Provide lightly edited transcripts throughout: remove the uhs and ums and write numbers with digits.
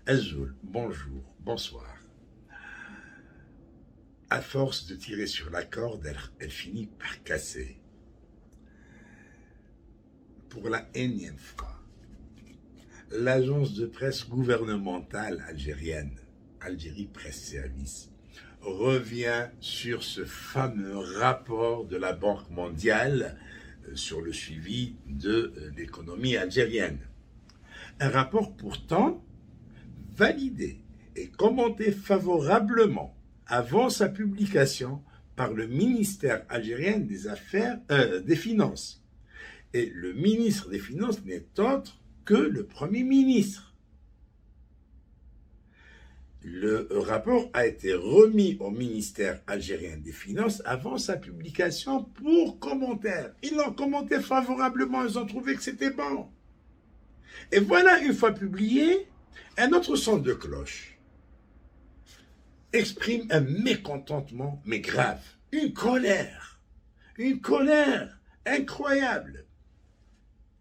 Azoul, bonjour, bonsoir. À force de tirer sur la corde, elle finit par casser. Pour la énième fois, l'agence de presse gouvernementale algérienne, Algérie Presse Service, revient sur ce fameux rapport de la Banque mondiale sur le suivi de l'économie algérienne. Un rapport pourtant validé et commenté favorablement avant sa publication par le ministère algérien des Finances. Et le ministre des Finances n'est autre que le Premier ministre. Le rapport a été remis au ministère algérien des Finances avant sa publication pour commentaire. Ils l'ont commenté favorablement, ils ont trouvé que c'était bon. Et voilà, une fois publié, un autre son de cloche exprime un mécontentement, mais grave, une colère incroyable.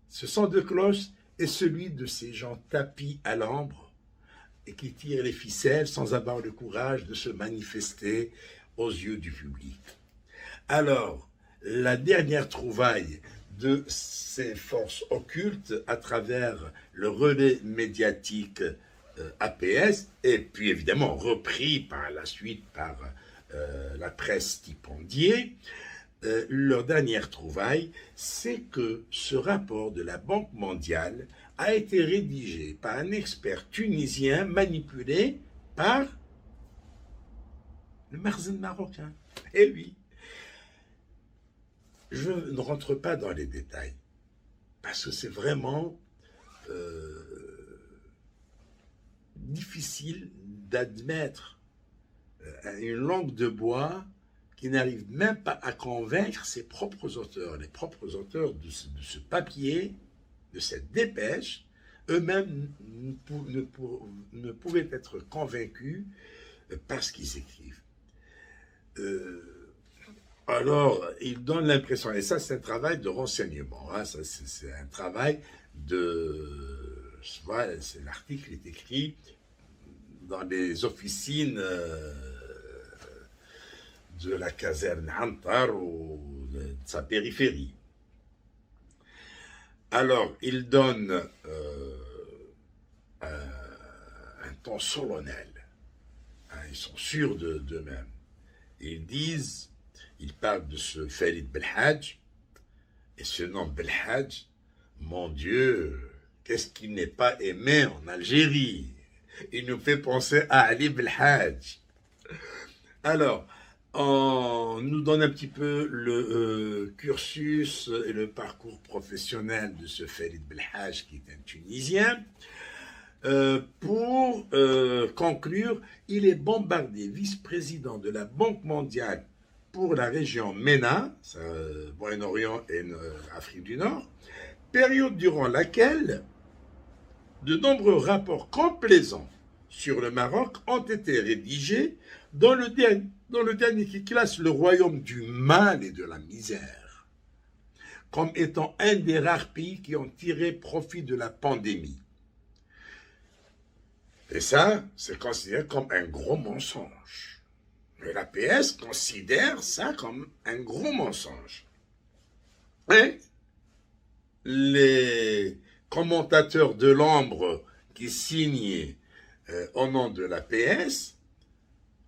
Ce son de cloche est celui de ces gens tapis à l'ambre et qui tirent les ficelles sans avoir le courage de se manifester aux yeux du public. Alors, la dernière trouvaille de ces forces occultes à travers le relais médiatique APS, et puis évidemment repris par la suite par la presse stipendiée, leur dernière trouvaille, c'est que ce rapport de la Banque mondiale a été rédigé par un expert tunisien manipulé par le Makhzen marocain. Et oui, je ne rentre pas dans les détails, parce que c'est vraiment difficile d'admettre une langue de bois qui n'arrive même pas à convaincre ses propres auteurs. Les propres auteurs de ce papier, de cette dépêche, eux-mêmes ne pouvaient être convaincus par ce qu'ils écrivent. Alors, ils donnent l'impression, et ça c'est un travail de renseignement, hein, c'est un travail de... C'est l'article est écrit dans les officines de la caserne Antar ou de sa périphérie. Alors, ils donnent un ton solennel. Hein, ils sont sûrs d'eux-mêmes. Ils disent, ils parlent de ce Farid Belhadj, et ce nom Belhadj, mon Dieu, qu'est-ce qui n'est pas aimé en Algérie? Il nous fait penser à Ali Belhadj. Alors, on nous donne un petit peu le cursus et le parcours professionnel de ce Farid Belhadj, qui est un Tunisien. Pour conclure, il est bombardé vice-président de la Banque mondiale pour la région MENA, Moyen-Orient et Afrique du Nord, période durant laquelle de nombreux rapports complaisants sur le Maroc ont été rédigés dans le dernier qui classe le royaume du mal et de la misère comme étant un des rares pays qui ont tiré profit de la pandémie. Et ça, c'est considéré comme un gros mensonge. Mais l'APS considère ça comme un gros mensonge. Et les commentateurs de l'ombre qui signent au nom de l'APS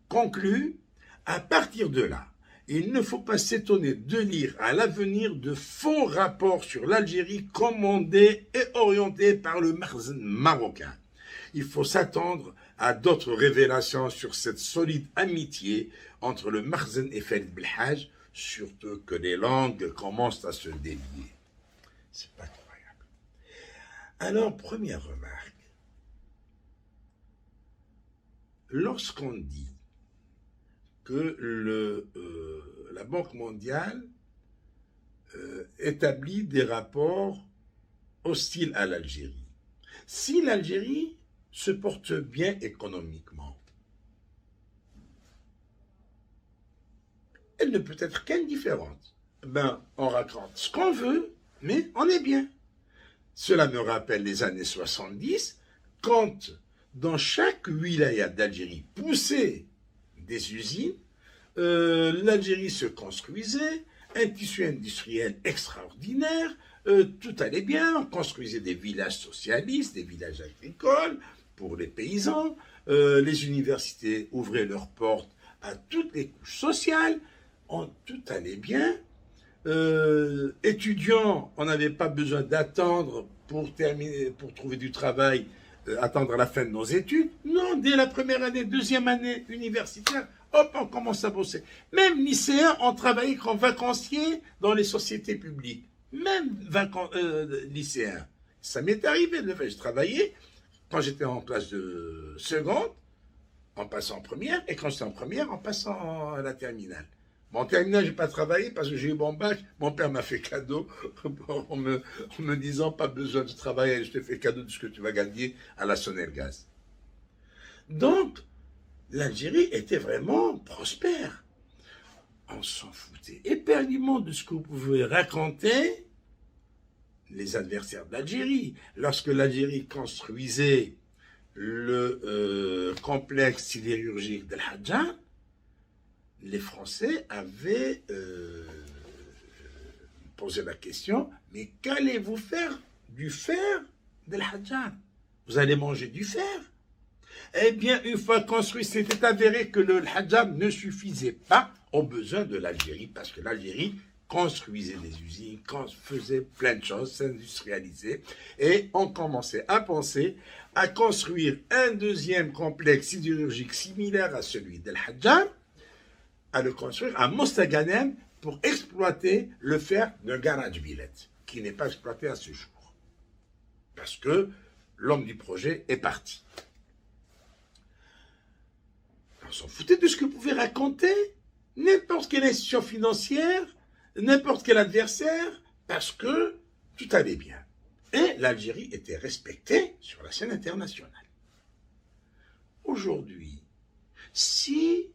concluent, à partir de là, il ne faut pas s'étonner de lire à l'avenir de faux rapports sur l'Algérie commandés et orientés par le Makhzen marocain. Il faut s'attendre à d'autres révélations sur cette solide amitié entre le Makhzen et Farid Belhadj, surtout que les langues commencent à se délier. C'est pas incroyable. Alors, première remarque. Lorsqu'on dit que la Banque mondiale établit des rapports hostiles à l'Algérie, si l'Algérie se porte bien économiquement, elle ne peut être qu'indifférente. On raconte ce qu'on veut, mais on est bien. Cela me rappelle les années 70, quand dans chaque wilaya d'Algérie poussaient des usines, l'Algérie se construisait, un tissu industriel extraordinaire, tout allait bien, on construisait des villages socialistes, des villages agricoles pour les paysans, les universités ouvraient leurs portes à toutes les couches sociales, tout allait bien. Étudiants, on n'avait pas besoin d'attendre pour trouver du travail, attendre la fin de nos études. Non, dès la première année, deuxième année universitaire, hop, on commence à bosser. Même lycéens, on travaillait comme vacanciers dans les sociétés publiques. Même lycéens. Ça m'est arrivé de le faire. Je travaillais quand j'étais en classe de seconde, en passant en première, et quand j'étais en première, en passant à la terminale. Bon, en terminale, je n'ai pas travaillé parce que j'ai eu mon bac. Mon père m'a fait cadeau en me disant pas besoin de travailler, je te fais cadeau de ce que tu vas gagner à la Sonelgaz. Donc, l'Algérie était vraiment prospère. On s'en foutait éperdument de ce que vous pouvez raconter les adversaires d'Algérie. Lorsque l'Algérie construisait le complexe sidérurgique d'El Hadja, les Français avaient posé la question, mais qu'allez-vous faire du fer d'El Hadja? Vous allez manger du fer? Eh bien, une fois construit, c'était avéré que le Hadja ne suffisait pas aux besoins de l'Algérie, parce que l'Algérie construisait des usines, faisait plein de choses, s'industrialisait, et on commençait à penser à construire un deuxième complexe sidérurgique similaire à celui d'El Hadja, à le construire à Mostaganem pour exploiter le fer de Garadjbilet, qui n'est pas exploité à ce jour. Parce que l'homme du projet est parti. On s'en foutait de ce que vous pouvez raconter n'importe quelle institution financière, n'importe quel adversaire, parce que tout allait bien. Et l'Algérie était respectée sur la scène internationale. Aujourd'hui, si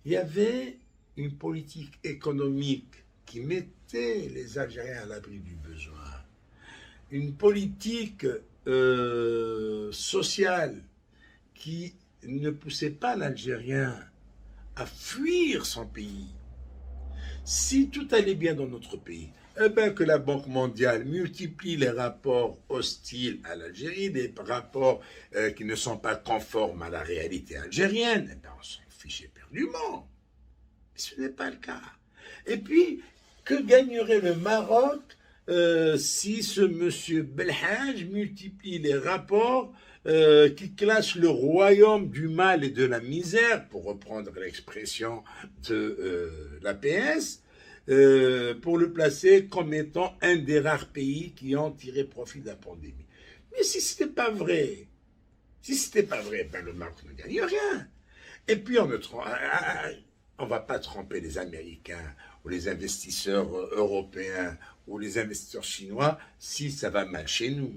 il y avait une politique économique qui mettait les Algériens à l'abri du besoin, une politique sociale qui ne poussait pas l'Algérien à fuir son pays. Si tout allait bien dans notre pays, eh bien que la Banque mondiale multiplie les rapports hostiles à l'Algérie, des rapports qui ne sont pas conformes à la réalité algérienne, eh bien on s'en fiche éperdument. Mais ce n'est pas le cas. Et puis, que gagnerait le Maroc si ce monsieur Belhaj multiplie les rapports qui classent le royaume du mal et de la misère, pour reprendre l'expression de l'APS, pour le placer comme étant un des rares pays qui ont tiré profit de la pandémie. Mais si ce n'était pas vrai, ben le Maroc ne gagne rien. Et puis on ne va pas tromper les Américains ou les investisseurs européens ou les investisseurs chinois si ça va mal chez nous.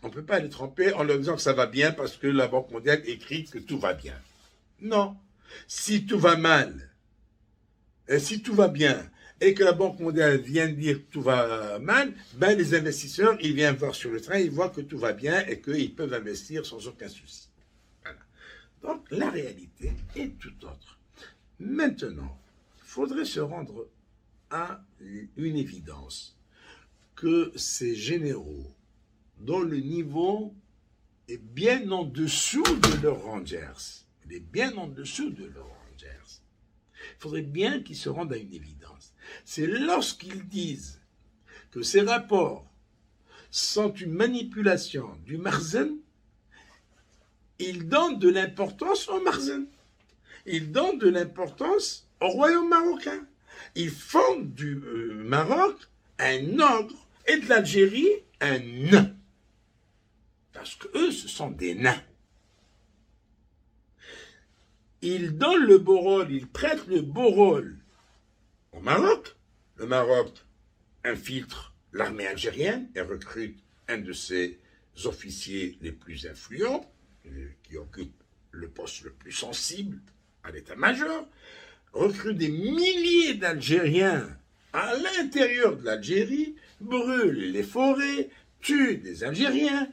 On ne peut pas les tromper en leur disant que ça va bien parce que la Banque mondiale écrit que tout va bien. Non. Si tout va mal, et si tout va bien, et que la Banque mondiale vient dire que tout va mal, ben les investisseurs, ils viennent voir sur le train, ils voient que tout va bien et qu'ils peuvent investir sans aucun souci. Voilà. Donc la réalité est tout autre. Maintenant, il faudrait se rendre à une évidence, que ces généraux, dont le niveau est bien en dessous de leurs Rangers, il est bien en dessous de leurs Rangers, il faudrait bien qu'ils se rendent à une évidence. C'est lorsqu'ils disent que ces rapports sont une manipulation du Marzen, ils donnent de l'importance au Marzen. Ils donnent de l'importance au royaume marocain. Ils font du Maroc un ogre et de l'Algérie un nain. Parce qu'eux, ce sont des nains. Ils donnent le beau rôle, ils prêtent le beau rôle au Maroc. Le Maroc infiltre l'armée algérienne et recrute un de ses officiers les plus influents, qui occupe le poste le plus sensible à l'état-major, recrute des milliers d'Algériens à l'intérieur de l'Algérie, brûle les forêts, tue des Algériens.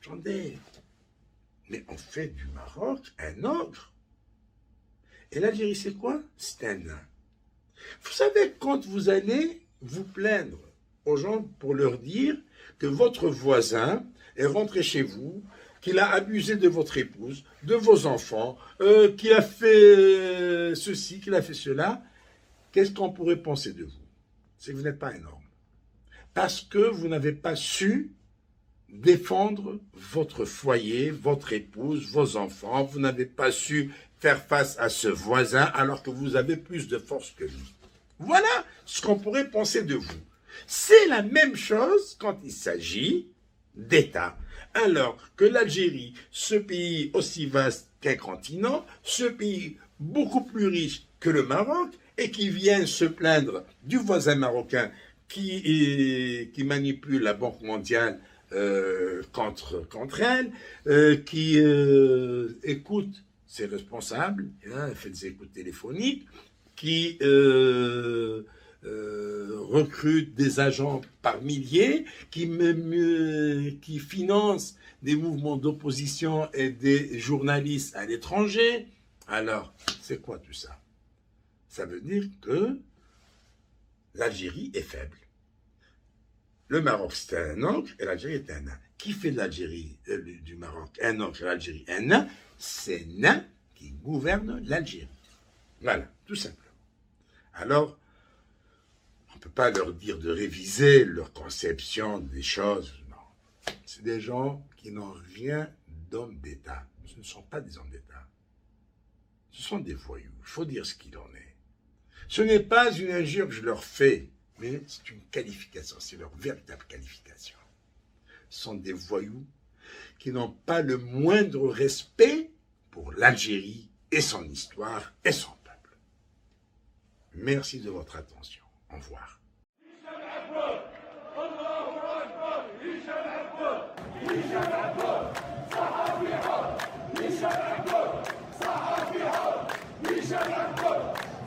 Attendez, Mais on fait du Maroc un ogre. Et l'Algérie, c'est quoi? C'est un nain. Vous savez, quand vous allez vous plaindre aux gens pour leur dire que votre voisin est rentré chez vous, qu'il a abusé de votre épouse, de vos enfants, qu'il a fait ceci, qu'il a fait cela, qu'est-ce qu'on pourrait penser de vous? C'est que vous n'êtes pas un homme. Parce que vous n'avez pas su défendre votre foyer, votre épouse, vos enfants, vous n'avez pas su faire face à ce voisin alors que vous avez plus de force que lui. Voilà ce qu'on pourrait penser de vous. C'est la même chose quand il s'agit d'État. Alors que l'Algérie, ce pays aussi vaste qu'un continent, ce pays beaucoup plus riche que le Maroc, et qui vient se plaindre du voisin marocain qui manipule la Banque mondiale contre elle, qui écoute ses responsables, fait des écoutes téléphoniques, qui recrute des agents par milliers, qui finance des mouvements d'opposition et des journalistes à l'étranger. Alors, c'est quoi tout ça? Ça veut dire que l'Algérie est faible. Le Maroc, c'est un ogre et l'Algérie est un nain. Qui fait de l'Algérie, du Maroc, un ogre et l'Algérie un nain? C'est nain qui gouverne l'Algérie. Voilà, tout simplement. Alors, on ne peut pas leur dire de réviser leur conception des choses. Non. C'est des gens qui n'ont rien d'homme d'État. Ce ne sont pas des hommes d'État. Ce sont des voyous. Il faut dire ce qu'il en est. Ce n'est pas une injure que je leur fais, mais c'est une qualification. C'est leur véritable qualification. Ce sont des voyous qui n'ont pas le moindre respect pour l'Algérie et son histoire et son peuple. Merci de votre attention. Au revoir.